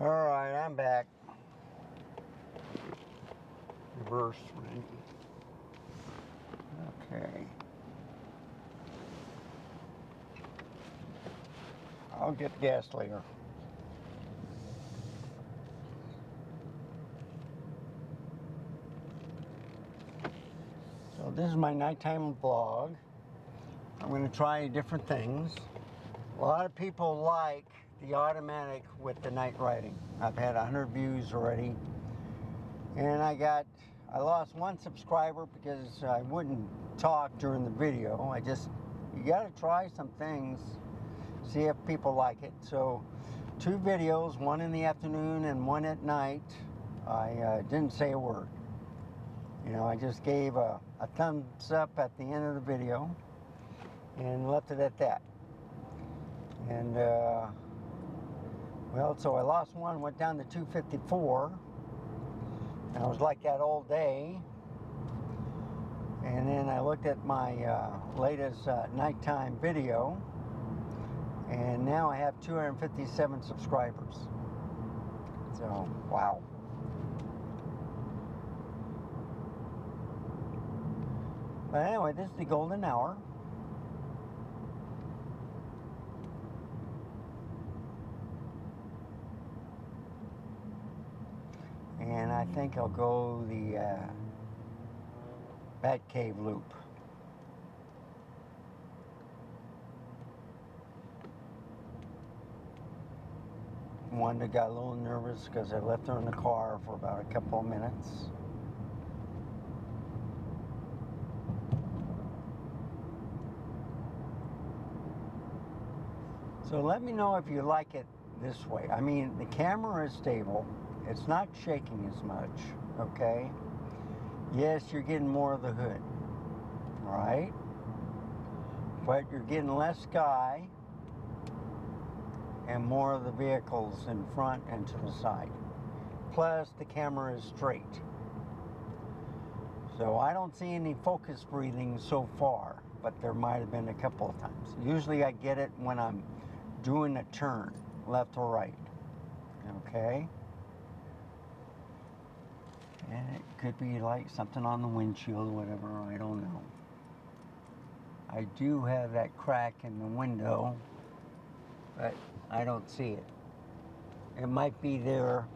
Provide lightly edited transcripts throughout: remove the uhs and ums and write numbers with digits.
Alright, I'm back. Reverse ring. Okay. I'll get the gas later. So this is my nighttime vlog. I'm going to try different things. A lot of people like the automatic with the night riding. I've had 100 views already. And I lost one subscriber because I wouldn't talk during the video. You got to try some things, see if people like it. So 2 videos, one in the afternoon and one at night. I didn't say a word. You know, I just gave a thumbs up at the end of the video and left it at that. And well, so I lost one, went down to 254. And I was like that all day. And then I looked at my latest nighttime video, and now I have 257 subscribers. So, wow. But anyway, this is the golden hour. And I think I'll go the Batcave loop. Wanda got a little nervous because I left her in the car for about a couple of minutes. So let me know if you like it this way. I mean, the camera is stable. It's not shaking as much, okay? Yes, you're getting more of the hood, right? But you're getting less sky and more of the vehicles in front and to the side. Plus, the camera is straight. So I don't see any focus breathing so far, but there might have been a couple of times. Usually I get it when I'm doing a turn, left or right, okay? And it could be like something on the windshield or whatever, I don't know. I do have that crack in the window, but I don't see it. It might be there.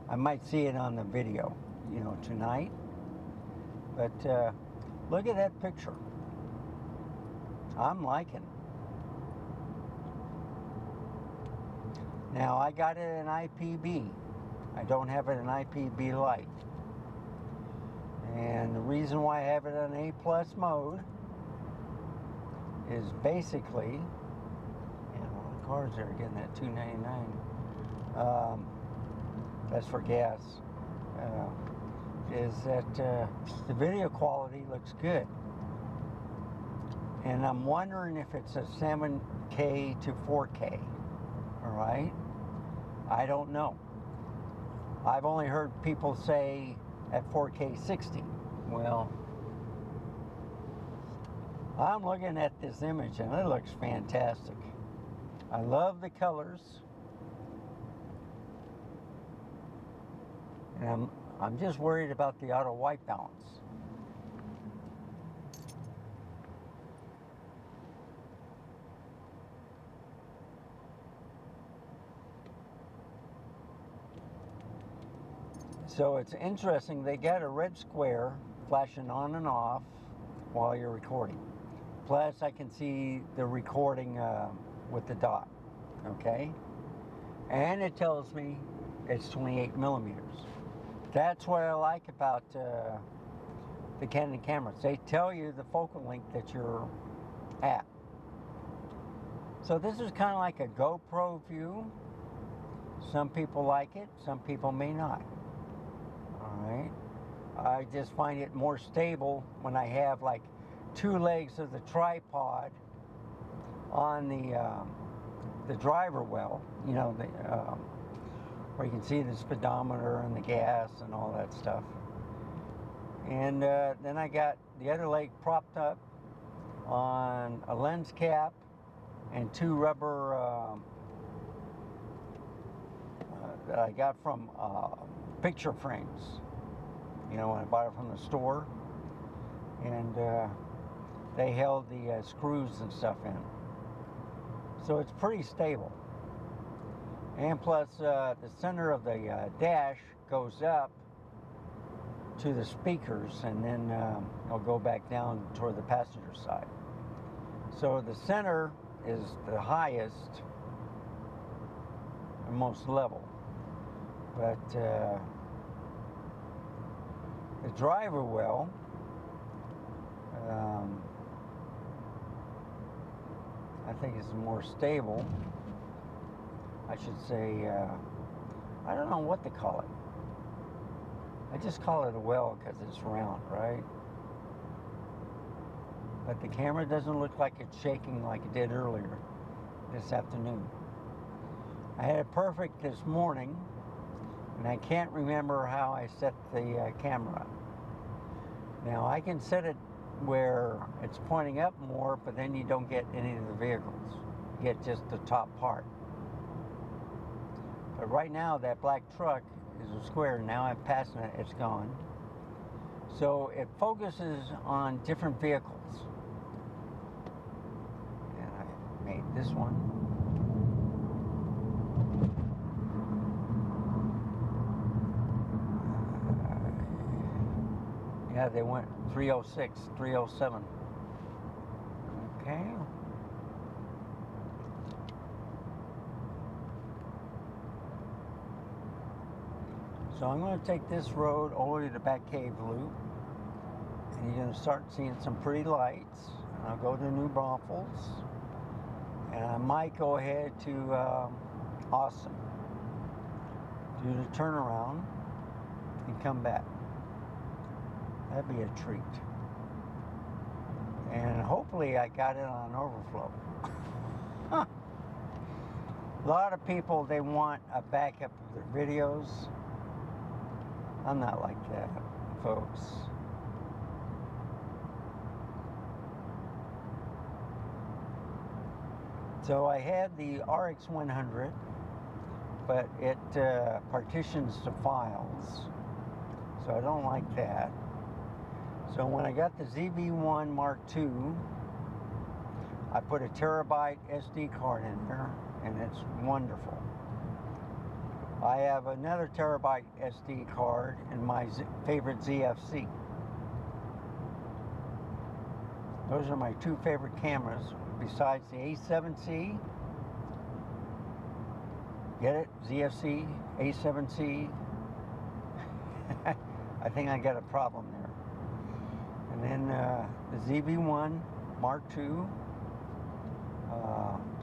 I might see it on the video, you know, tonight. But look at that picture. I'm liking it. Now, I got it in IPB. I don't have it in IPB Lite. And the reason why I have it on A+ mode is basically, the cars there getting that $2.99. That's for gas. Is that the video quality looks good. And I'm wondering if it's a 7K to 4K. All right? I don't know. I've only heard people say at 4K 60. Well, I'm looking at this image and it looks fantastic. I love the colors. And I'm just worried about the auto white balance. So it's interesting, they got a red square flashing on and off while you're recording. Plus I can see the recording with the dot, okay? And it tells me it's 28 millimeters. That's what I like about the Canon cameras. They tell you the focal length that you're at. So this is kind of like a GoPro view. Some people like it, some people may not. Alright, I just find it more stable when I have like 2 legs of the tripod on the driver well, you know, where you can see the speedometer and the gas and all that stuff. And then I got the other leg propped up on a lens cap and 2 rubber that I got from picture frames. You know, when I bought it from the store. And they held the screws and stuff in. So it's pretty stable. And plus, the center of the dash goes up to the speakers, and then it'll go back down toward the passenger side. So the center is the highest and most level. But the driver well, I think it's more stable. I should say, I don't know what to call it. I just call it a well because it's round, right? But the camera doesn't look like it's shaking like it did earlier this afternoon. I had it perfect this morning, and I can't remember how I set the camera up. Now I can set it where it's pointing up more, but then you don't get any of the vehicles. You get just the top part. But right now that black truck is a square. Now I'm passing it, it's gone. So it focuses on different vehicles. And I made this one. Yeah, they went 306, 307. Okay. So I'm going to take this road all the way to the back cave loop. And you're going to start seeing some pretty lights. And I'll go to New Braunfels. And I might go ahead to Austin. Do the turnaround and come back. That'd be a treat. And hopefully I got it on overflow. A lot of people, they want a backup of their videos. I'm not like that, folks. So I had the RX 100, but it partitions to files. So I don't like that. So when I got the ZV-1 Mark II, I put a terabyte SD card in there, and it's wonderful. I have another terabyte SD card in my favorite ZFC. Those are my two favorite cameras, besides the A7C. Get it? ZFC, A7C. I think I got a problem there. And then the ZV-1 Mark II.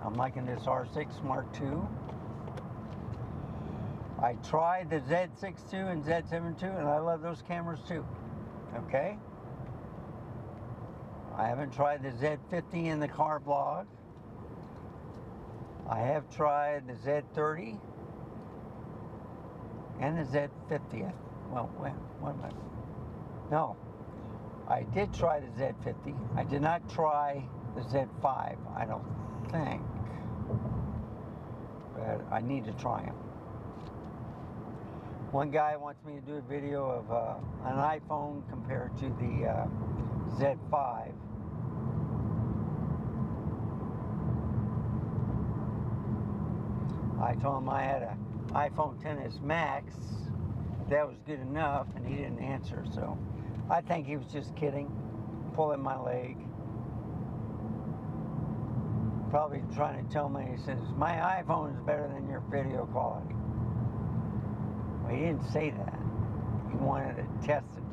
I'm liking this R6 Mark II. I tried the Z6 II and Z7 II, and I love those cameras too. Okay? I haven't tried the Z50 in the car vlog. I have tried the Z30 and the Z50. Well, what am I? No. I did try the Z50. I did not try the Z5, I don't think. But I need to try them. One guy wants me to do a video of an iPhone compared to the Z5. I told him I had an iPhone XS Max. That was good enough, and he didn't answer, so I think he was just kidding, pulling my leg. Probably trying to tell me, he says, my iPhone is better than your video quality. Well, he didn't say that. He wanted to test it.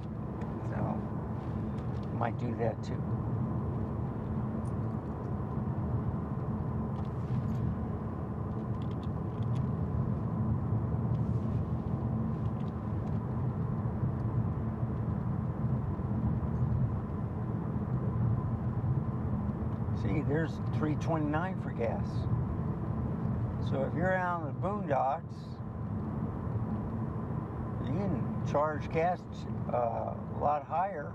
So, I might do that too. See, there's $3.29 for gas. So if you're out in the boondocks, you can charge gas a lot higher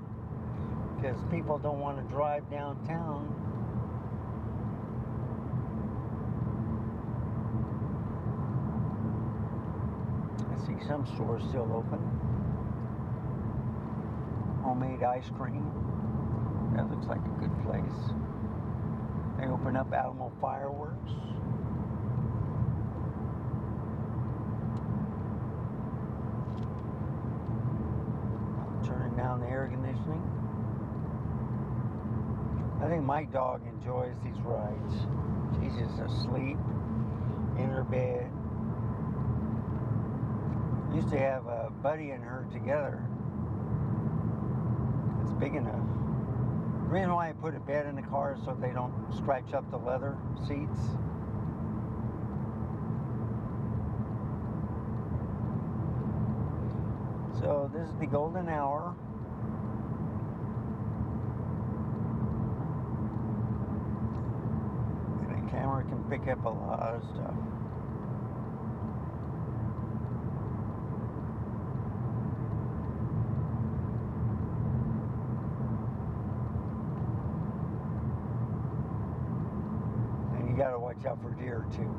because people don't want to drive downtown. See some stores still open. Homemade ice cream. That looks like a good place. They open up Alamo Fireworks. Turning down the air conditioning. I think my dog enjoys these rides. She's just asleep in her bed. Used to have a Buddy and her together. It's big enough. The reason why I put a bed in the car is so they don't scratch up the leather seats. So this is the golden hour. And the camera can pick up a lot of stuff. And you gotta watch out for deer too.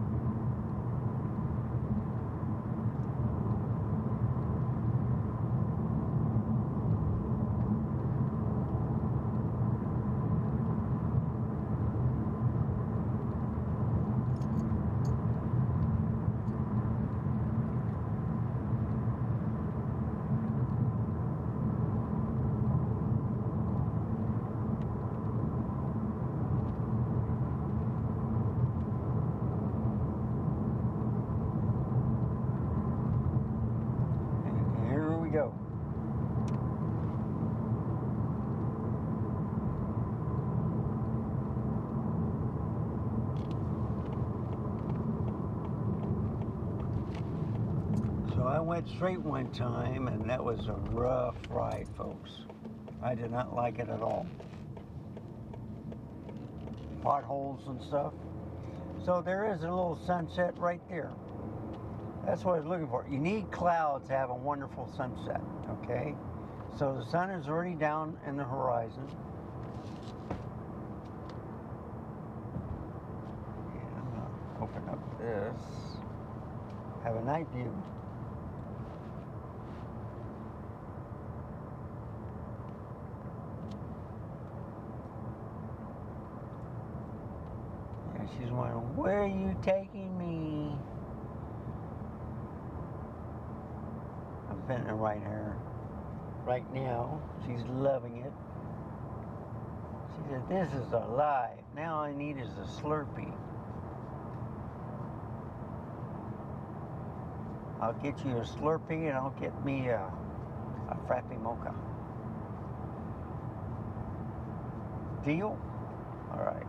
Go. So I went straight one time, and that was a rough ride, folks. I did not like it at all. Potholes and stuff. So there is a little sunset right there. That's what I was looking for. You need clouds to have a wonderful sunset, okay? So the sun is already down in the horizon. And I'm going to open up this. Have a night view. And she's wondering, where are you taking me? Venting right here. Right now, she's loving it. She said, this is alive. Now all I need is a Slurpee. I'll get you a Slurpee and I'll get me a Frappy Mocha. Deal? All right.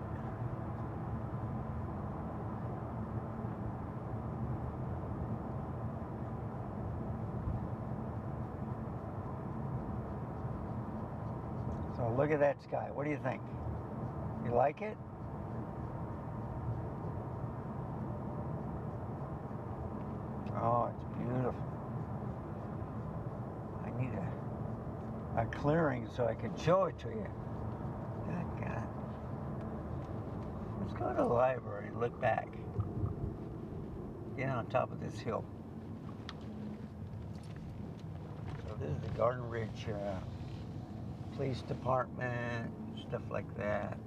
So look at that sky. What do you think? You like it? Oh, it's beautiful. I need a clearing so I can show it to you. God. Let's go to the library and look back. Get on top of this hill. So this is the Garden Ridge Police Department, stuff like that.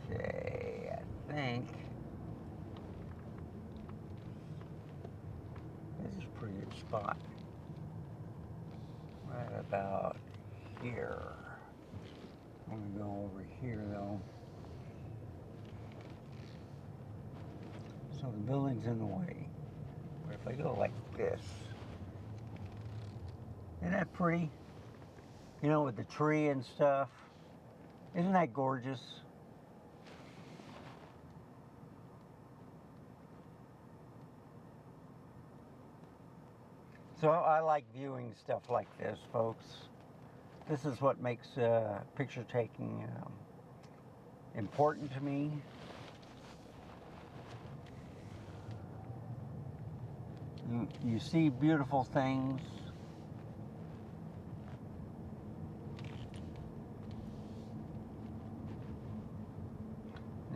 Okay, I think this is a pretty good spot. Right about here. I'm gonna go over here though. So the building's in the way. But if I go like this, isn't that pretty? You know, with the tree and stuff. Isn't that gorgeous? So I like viewing stuff like this, folks. This is what makes picture taking important to me. You see beautiful things.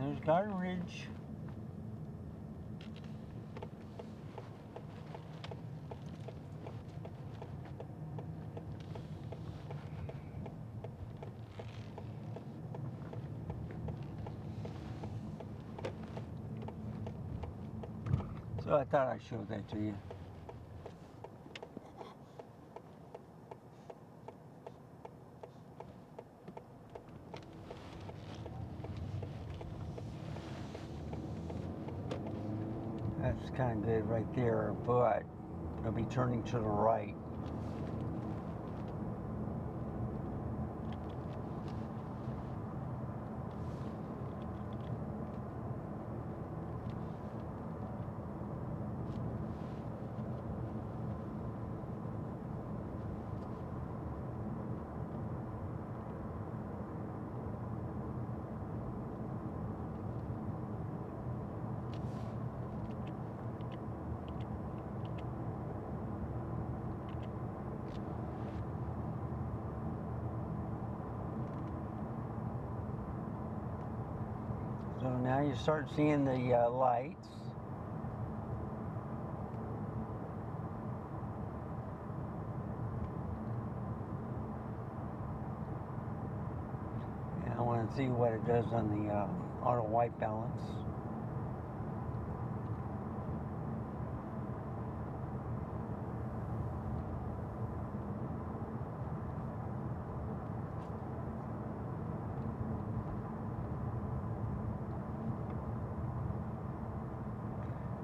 There's Garden Ridge. So I thought I'd show that to you. That's kind of good right there, but it'll be turning to the right. So now you start seeing the lights. And I want to see what it does on the auto white balance.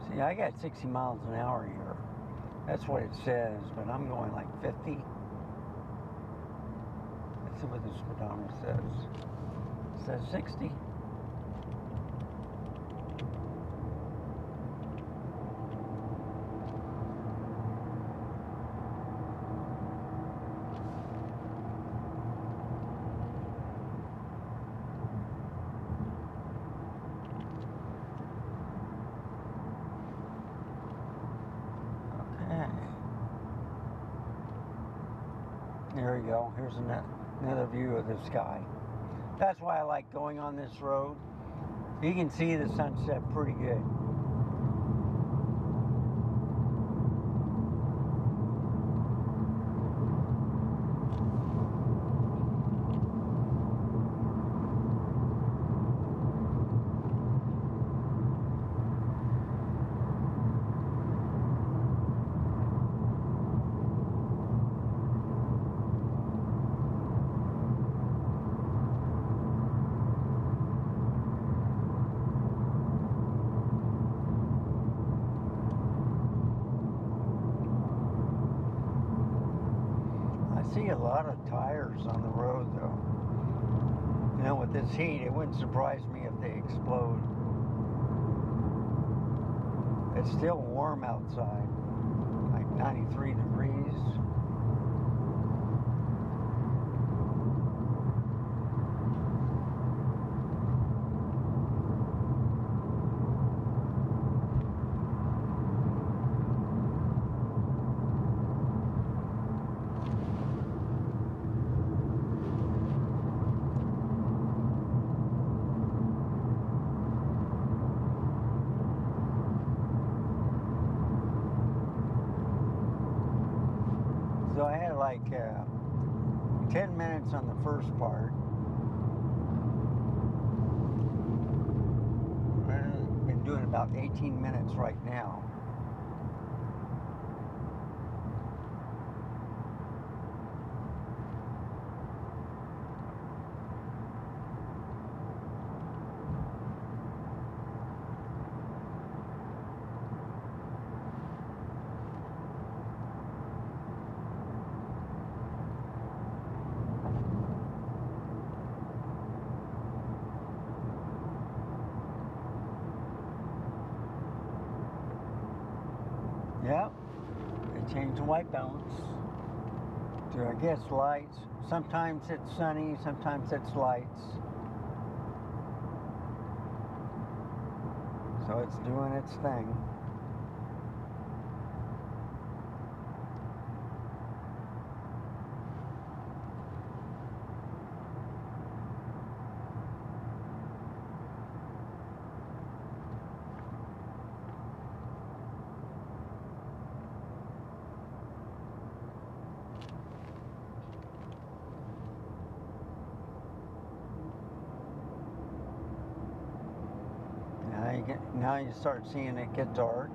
See, I got 60 miles an hour here. That's what it says, but I'm going like 50. Let's see what the speedometer says. It says 60. There you go. Here's another view of the sky. That's why I like going on this road. You can see the sunset pretty good. See a lot of tires on the road though. You know, with this heat, it wouldn't surprise me if they explode. It's still warm outside, like 93 degrees. So I had like 10 minutes on the first part. I've been doing about 18 minutes right now. Yep, they changed the white balance to, I guess, lights. Sometimes it's sunny, sometimes it's lights. So it's doing its thing. now you start seeing it get dark.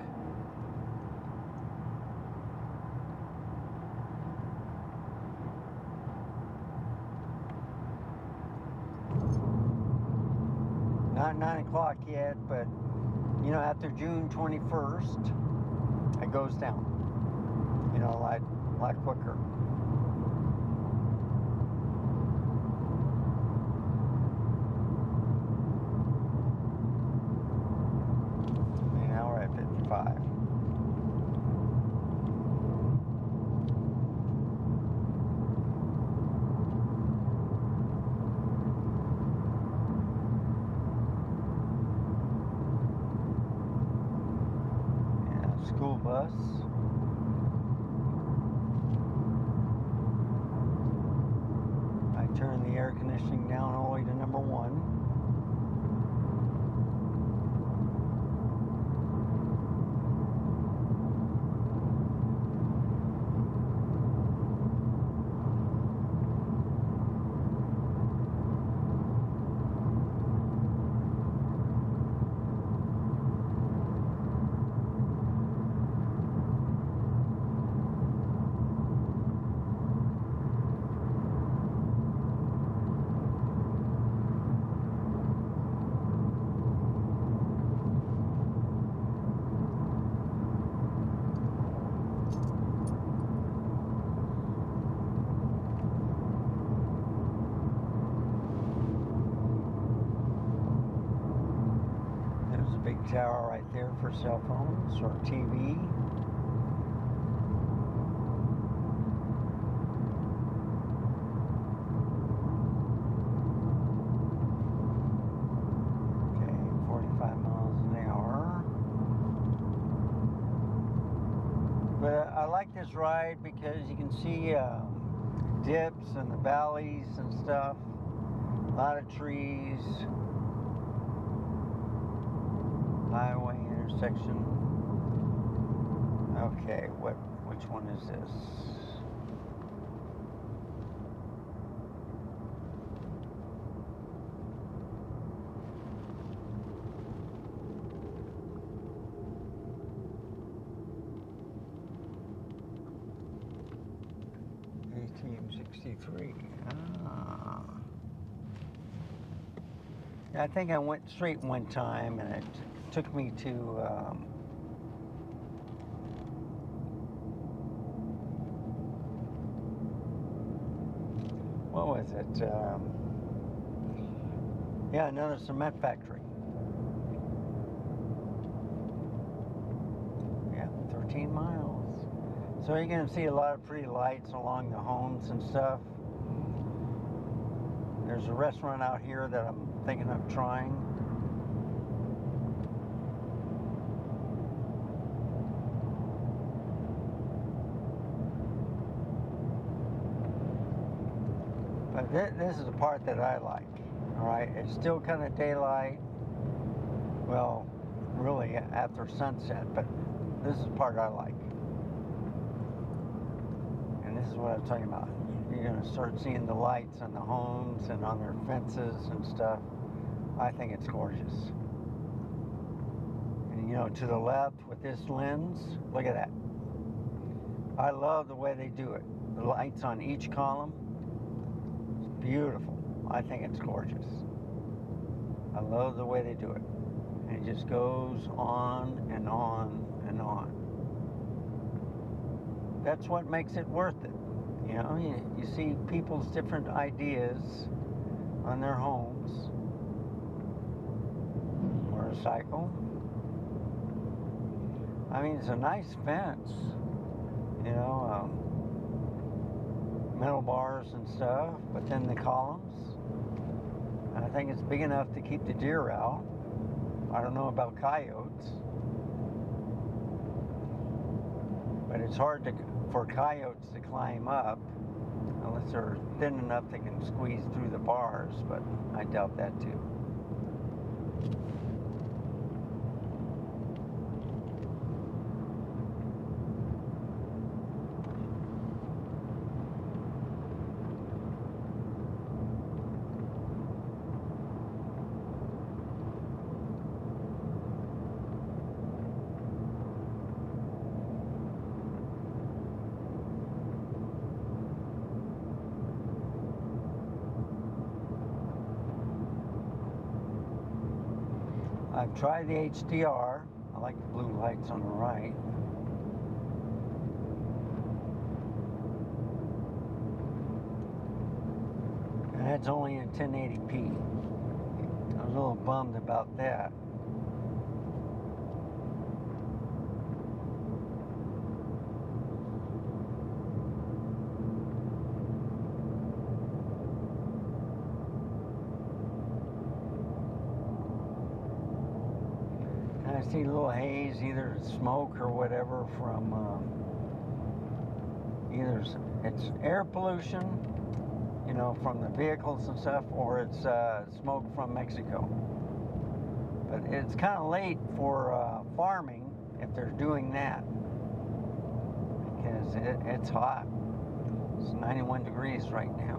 Not 9 o'clock yet, but you know, after June 21st, it goes down. You know, a lot quicker. Now we're at 55. School bus. I turn the air conditioning down all the way to number 1. Big tower right there for cell phones or TV. Okay, 45 miles an hour. But I like this ride because you can see dips and the valleys and stuff. A lot of trees. Highway intersection. Okay, which one is this? $18.63. I think I went straight one time, and it took me to what was it? Yeah, another cement factory. Yeah, 13 miles. So you're going to see a lot of pretty lights along the homes and stuff. There's a restaurant out here that I'm thinking of trying. But this is the part that I like. All right, it's still kind of daylight. Well, really after sunset, but this is the part I like. And this is what I'm talking about. You're going to start seeing the lights on the homes and on their fences and stuff. I think it's gorgeous. And you know, to the left with this lens, look at that. I love the way they do it. The lights on each column. It's beautiful. I think it's gorgeous. I love the way they do it. And it just goes on and on and on. That's what makes it worth it. You know, you see people's different ideas on their homes. Motorcycle. I mean, it's a nice fence. You know, metal bars and stuff, but then the columns. I think it's big enough to keep the deer out. I don't know about coyotes. But it's hard for coyotes to climb up unless they're thin enough they can squeeze through the bars, but I doubt that too. I've tried the HDR. I like the blue lights on the right. And that's only in 1080p. I was a little bummed about that. I see a little haze, either smoke or whatever from either it's air pollution, you know, from the vehicles and stuff, or it's smoke from Mexico. But it's kind of late for farming if they're doing that, because it's hot. It's 91 degrees right now.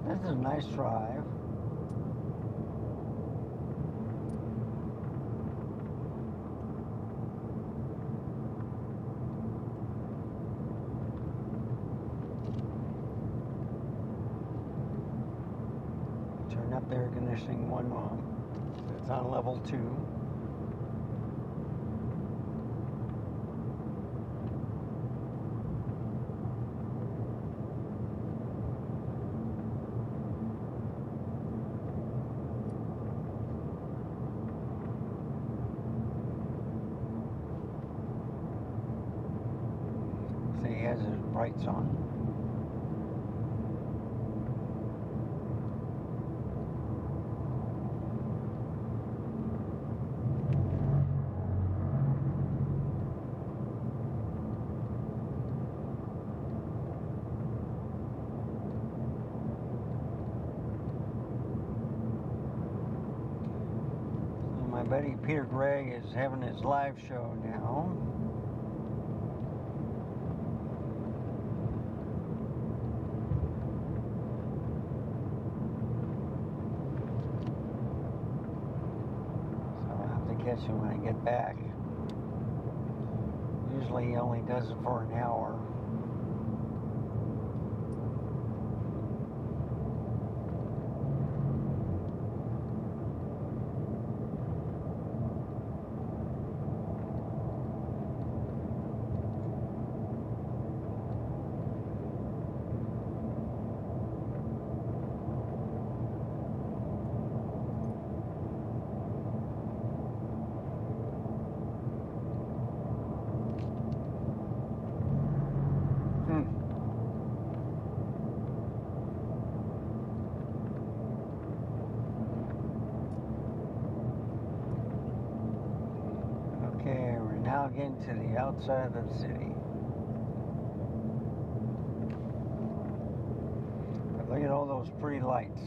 This is a nice drive. Turn up the air conditioning one moment. It's on level 2. He has his brights on. My buddy Peter Gregg is having his live show now. Catch him when I get back. Usually he only does it for an hour. Okay, we're now getting to the outside of the city. But look at all those pretty lights.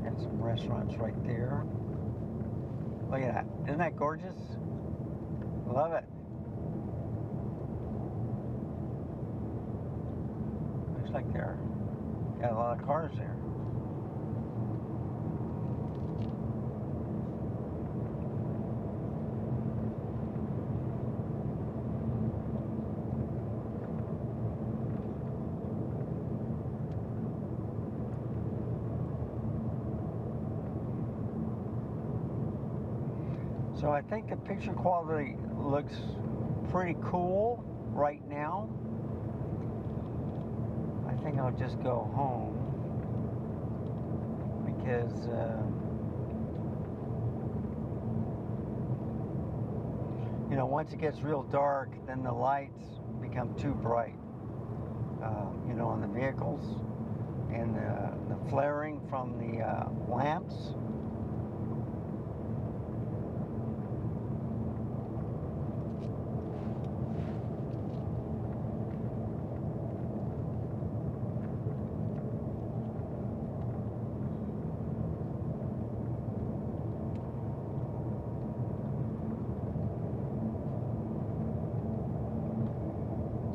And some restaurants right there. Look at that. Isn't that gorgeous? Love it. Looks like they're got a lot of cars there. So I think the picture quality looks pretty cool right now. I think I'll just go home because you know, once it gets real dark, then the lights become too bright, you know, on the vehicles, and the flaring from the lamps.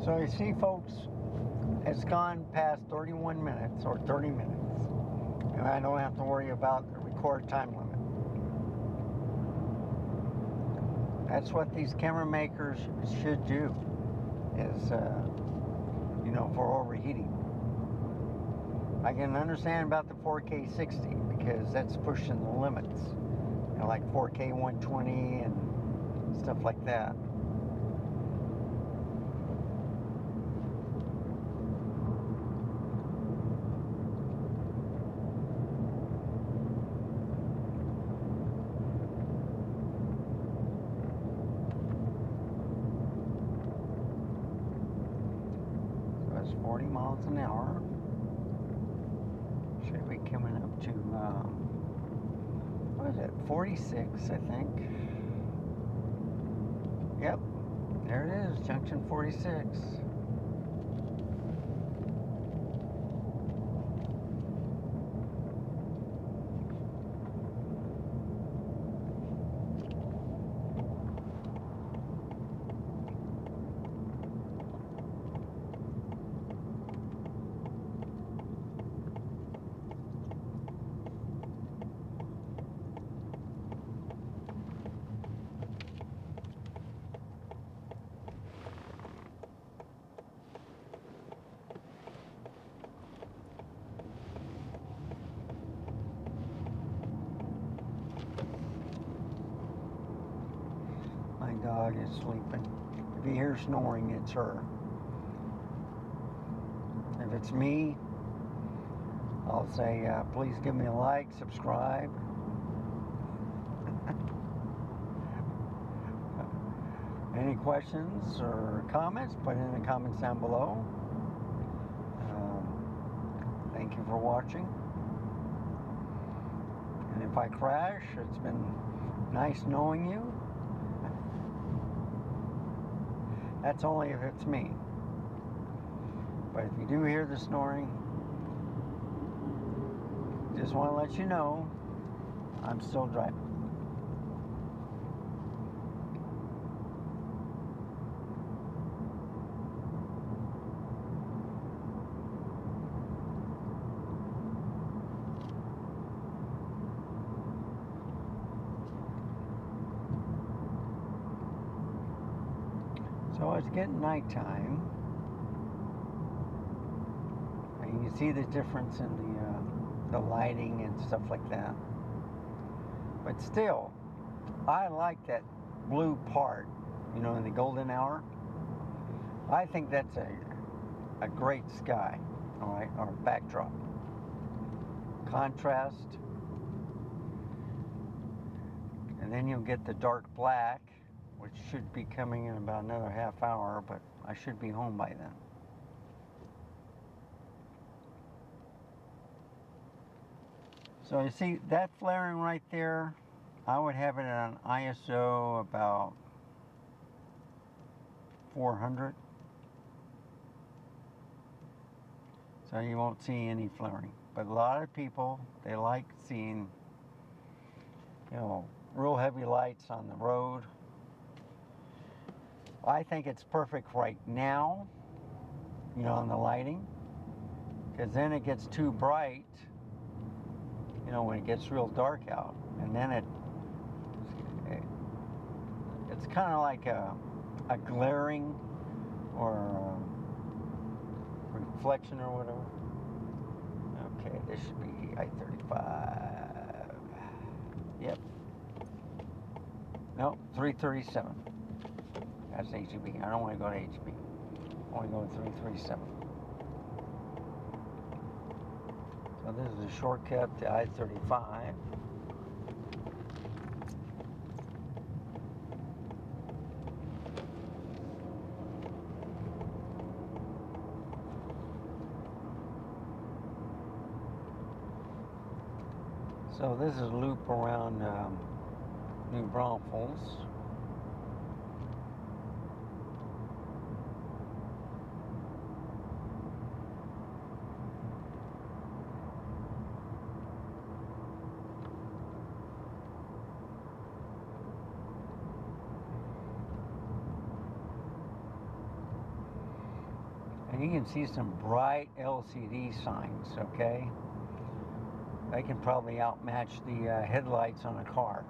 So you see, folks, it's gone past 31 minutes or 30 minutes, and I don't have to worry about the record time limit. That's what these camera makers should do, is, you know, for overheating. I can understand about the 4K 60 because that's pushing the limits, you know, like 4K 120 and stuff like that. So it's 40 miles an hour. Should be coming up to, what is it, 46, I think. Yep, there it is, junction 46. My dog is sleeping. If you hear snoring, it's her. If it's me, I'll say, please give me a like, subscribe. Any questions or comments, put it in the comments down below. Thank you for watching. And if I crash, it's been nice knowing you. That's only if it's me. But if you do hear the snoring, just want to let you know I'm still driving. So it's getting nighttime, and you can see the difference in the lighting and stuff like that. But still, I like that blue part, you know, in the golden hour. I think that's a great sky, all right, or backdrop. Contrast, and then you'll get the dark black, which should be coming in about another half hour, but I should be home by then. So you see that flaring right there, I would have it at an ISO about 400. So you won't see any flaring. But a lot of people, they like seeing, you know, real heavy lights on the road. I think it's perfect right now, you know, on the lighting, because then it gets too bright, you know, when it gets real dark out, and then it's kind of like a glaring or a reflection or whatever. Okay, this should be I-35. Yep. Nope, 337. That's HB. I don't want to go to HB. I want to go to 337. So this is a shortcut to I-35. So this is a loop around New Braunfels. And you can see some bright LCD signs, okay? They can probably outmatch the headlights on a car.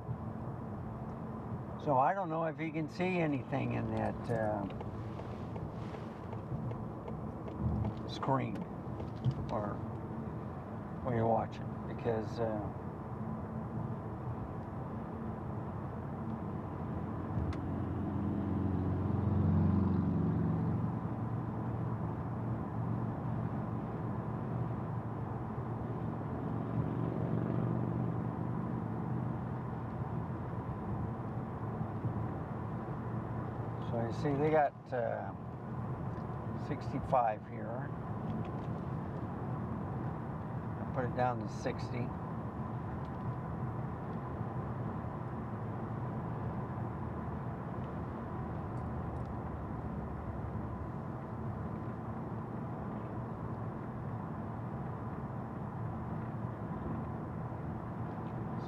So I don't know if you can see anything in that screen or where you're watching, because so you see they got 65 here. I'll put it down to 60.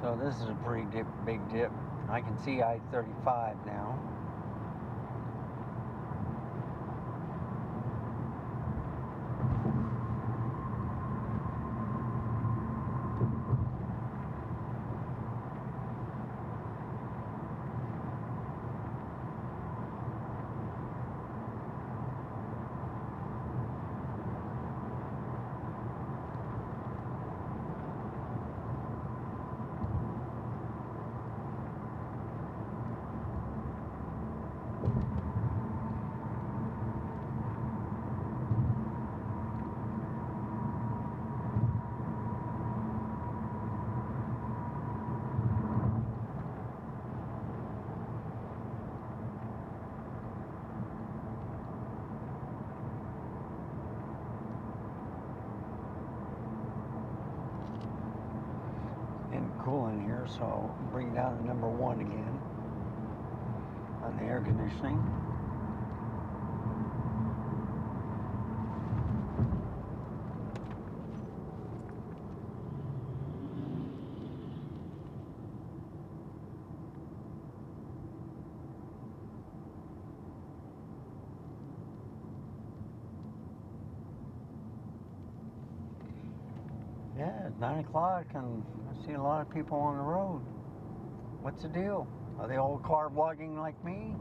So this is a pretty big dip. I can see I-35 now. Cool in here, so I'll bring down to number 1 again on the air conditioning. Yeah, it's 9 o'clock and I see a lot of people on the road. What's the deal? Are they all car vlogging like me?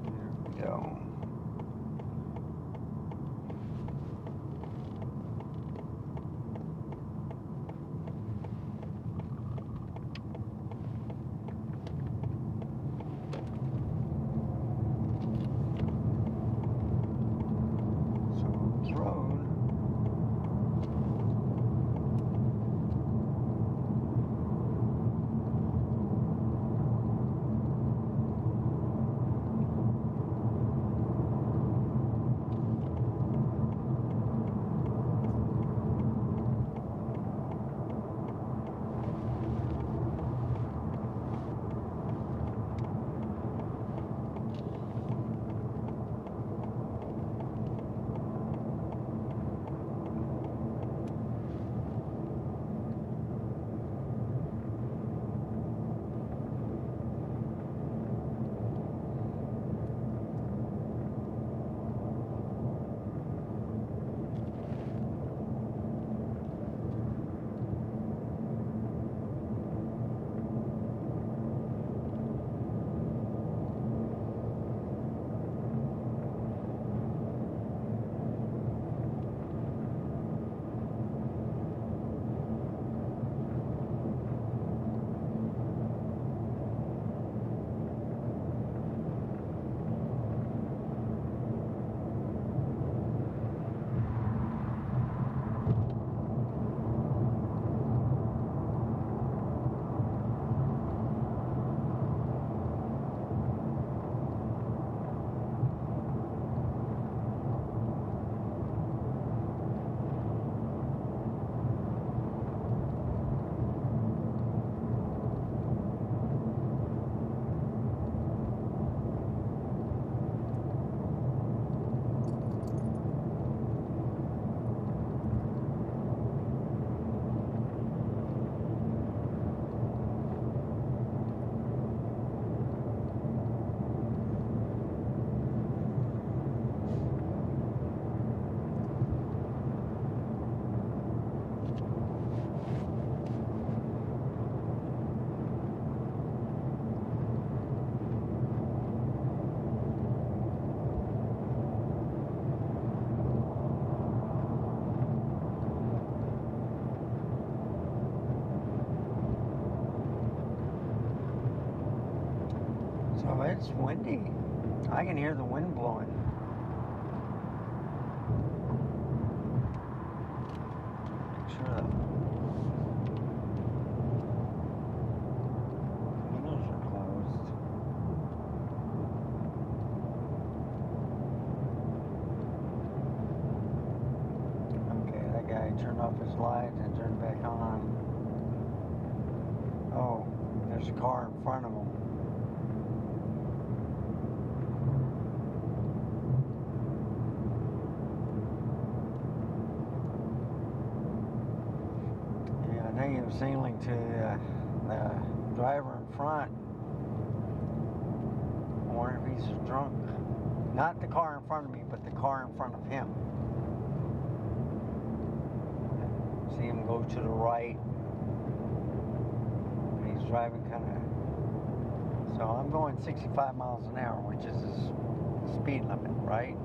There we go. It's windy. I can hear the wind blowing. Make sure the windows are closed. Okay, that guy turned off his lights and turned back on. Oh, there's a car in front of him. Yeah, I think he was signaling to the driver in front. I wonder if he's drunk. Not the car in front of me, but the car in front of him. See him go to the right. He's driving kind of. So I'm going 65 miles an hour, which is the speed limit, right?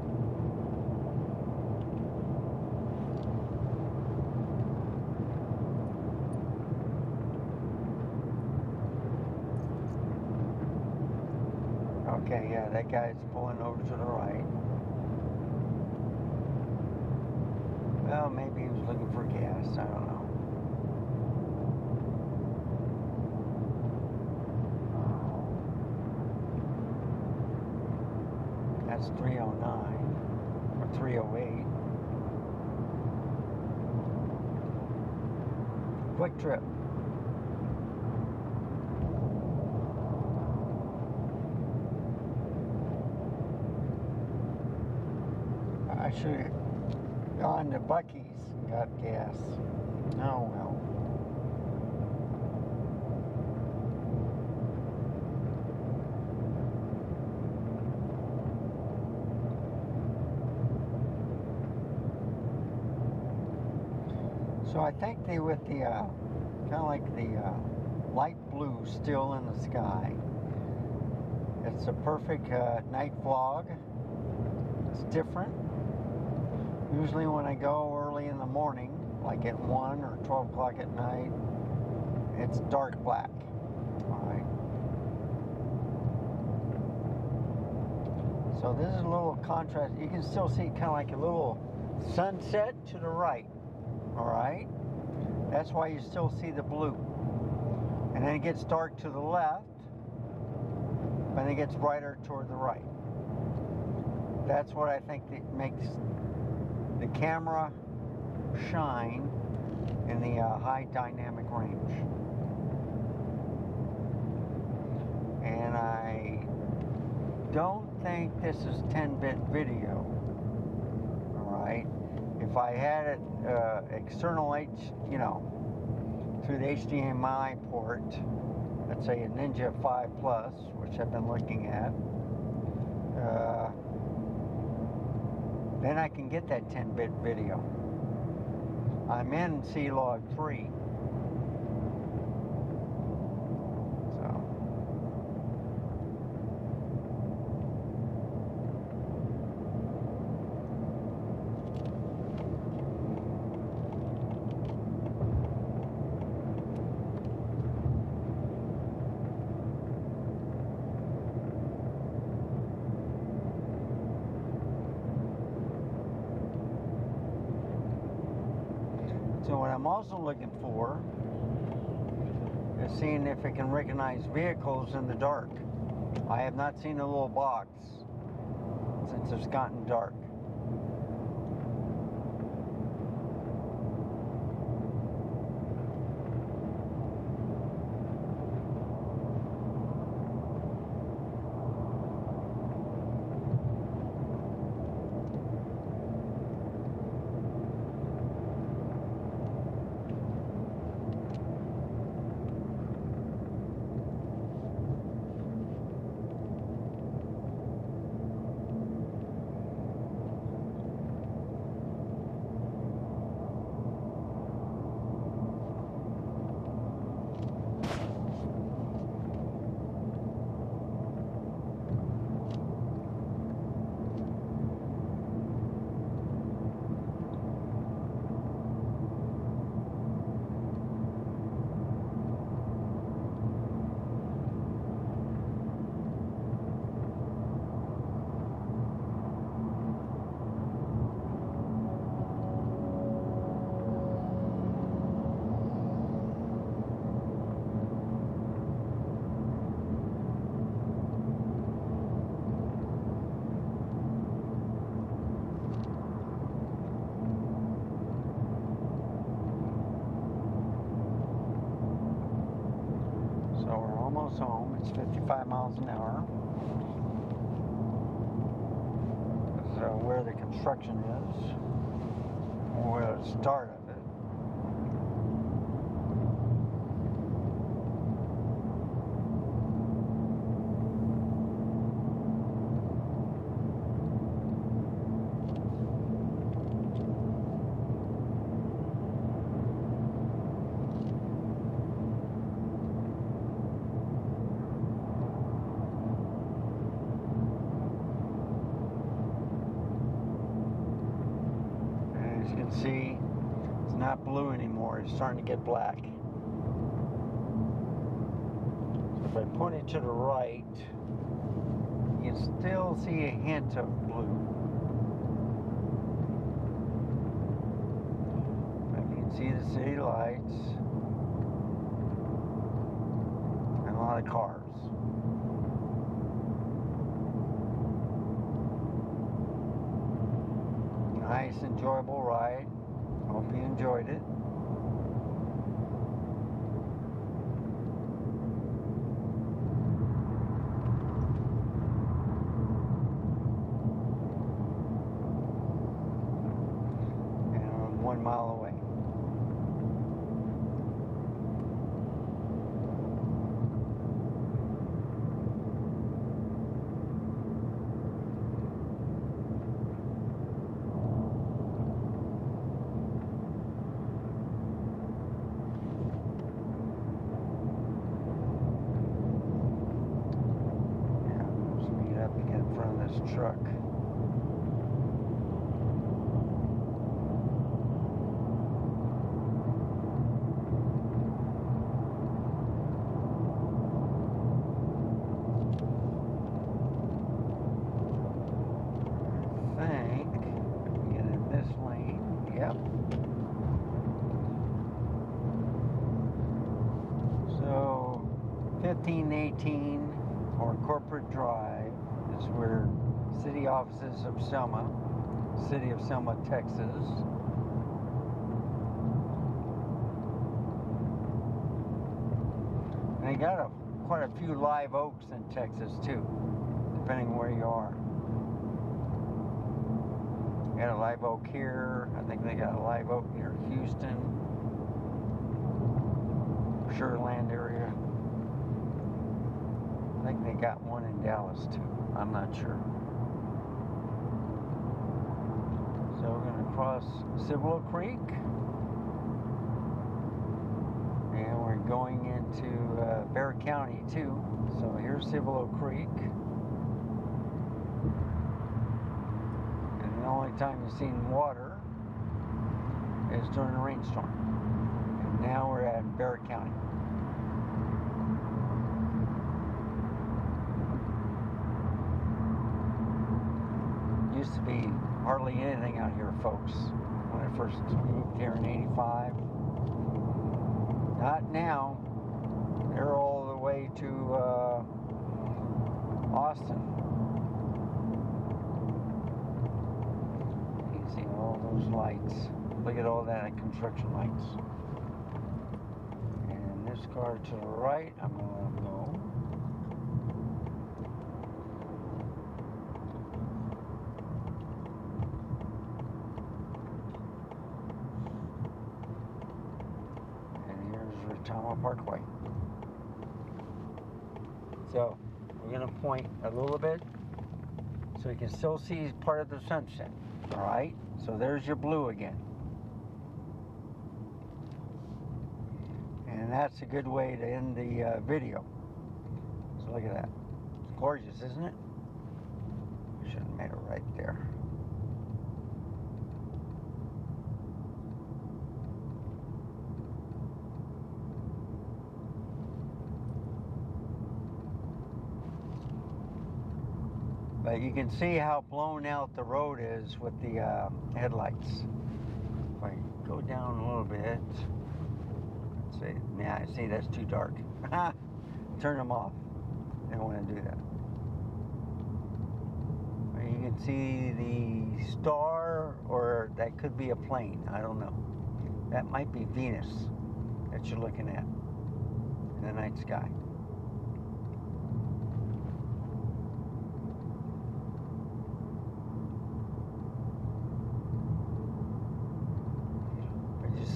Okay, yeah, that guy's pulling over to the right. Well, maybe he was looking for gas, I don't know. That's 309 or 308. Quick Trip. I should have gone to Buc-ee's and got gas. Oh well. So I think they with the kind of like the light blue still in the sky. It's a perfect night vlog. It's different. Usually when I go early in the morning, like at 1 or 12 o'clock at night, it's dark black. Alright. So this is a little contrast. You can still see kind of like a little sunset to the right. Alright. That's why you still see the blue. And then it gets dark to the left, and it gets brighter toward the right. That's what I think that makes the camera shine in the high dynamic range. And I don't think this is 10-bit video. Alright. If I had it external through the HDMI port, let's say a Ninja 5 Plus, which I've been looking at, then I can get that 10-bit video. I'm in C-Log 3. So what I'm also looking for is seeing if it can recognize vehicles in the dark. I have not seen a little box since it's gotten dark. almost home. It's 55 miles an hour. So where the construction is, or where the start of it. As you can see, it's not blue anymore. It's starting to get black. So if I point it to the right, you still see a hint of blue. You can see the city lights and a lot of cars. Nice, enjoyable ride. Hope you enjoyed it. And I'm 1 mile away. Truck. I think get in this lane. Yep. So 1518 or Corporate Drive is where city offices of Selma, city of Selma, Texas. And they got quite a few live oaks in Texas too, depending where you are. They got a live oak here. I think they got a live oak near Houston, Sureland area. I think they got one in Dallas too. I'm not sure. So we're going to cross Cibolo Creek, and we're going into Bexar County too. So here's Cibolo Creek, and the only time you've seen water is during a rainstorm. And now we're at Bexar County. Used to be hardly anything out here, folks, when I first moved here in '85. Not now. They're all the way to Austin. You can see all those lights. Look at all that construction lights. And this car to the right, I'm going to let them go. Tama Parkway. So we're going to point a little bit so you can still see part of the sunset. All right, so there's your blue again, and that's a good way to end the video. So look at that. It's gorgeous, isn't it? I should have made it right there. But you can see how blown out the road is with the headlights. If I go down a little bit, let's see, yeah, see that's too dark. Turn them off. I don't want to do that. But you can see the star, or that could be a plane. I don't know. That might be Venus that you're looking at in the night sky.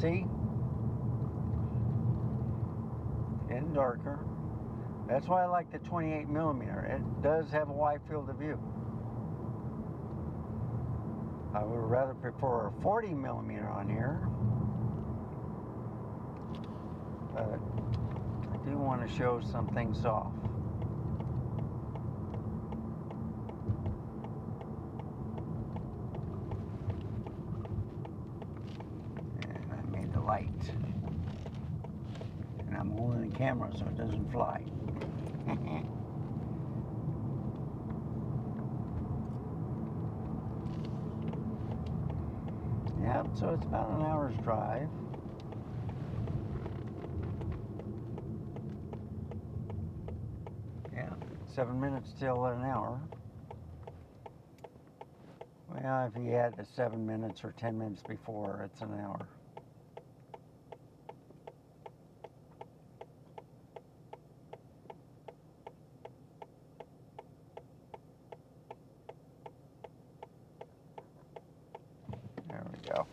see? Getting darker. That's why I like the 28 millimeter. It does have a wide field of view. I would rather prefer a 40 millimeter on here, but I do want to show some things off. And I made the light. And I'm holding the camera so it doesn't fly. Yep, so it's about an hour's drive. Yeah, 7 minutes till an hour. Well, if you add the 7 minutes or 10 minutes before, it's an hour. There we go.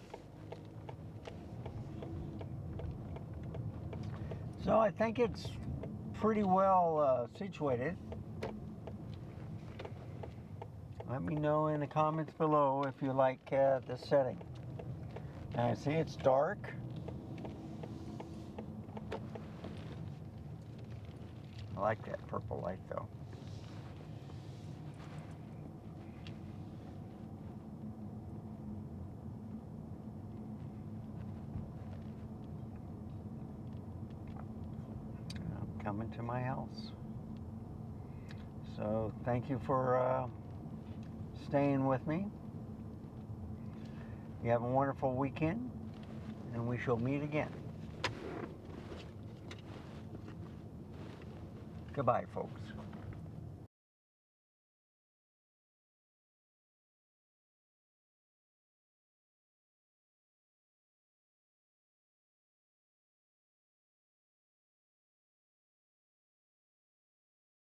So I think it's pretty well situated. Let me know in the comments below if you like the setting. Now I see it's dark. I like that purple light though. I'm coming to my house. So thank you for staying with me. You have a wonderful weekend, and we shall meet again. Goodbye, folks.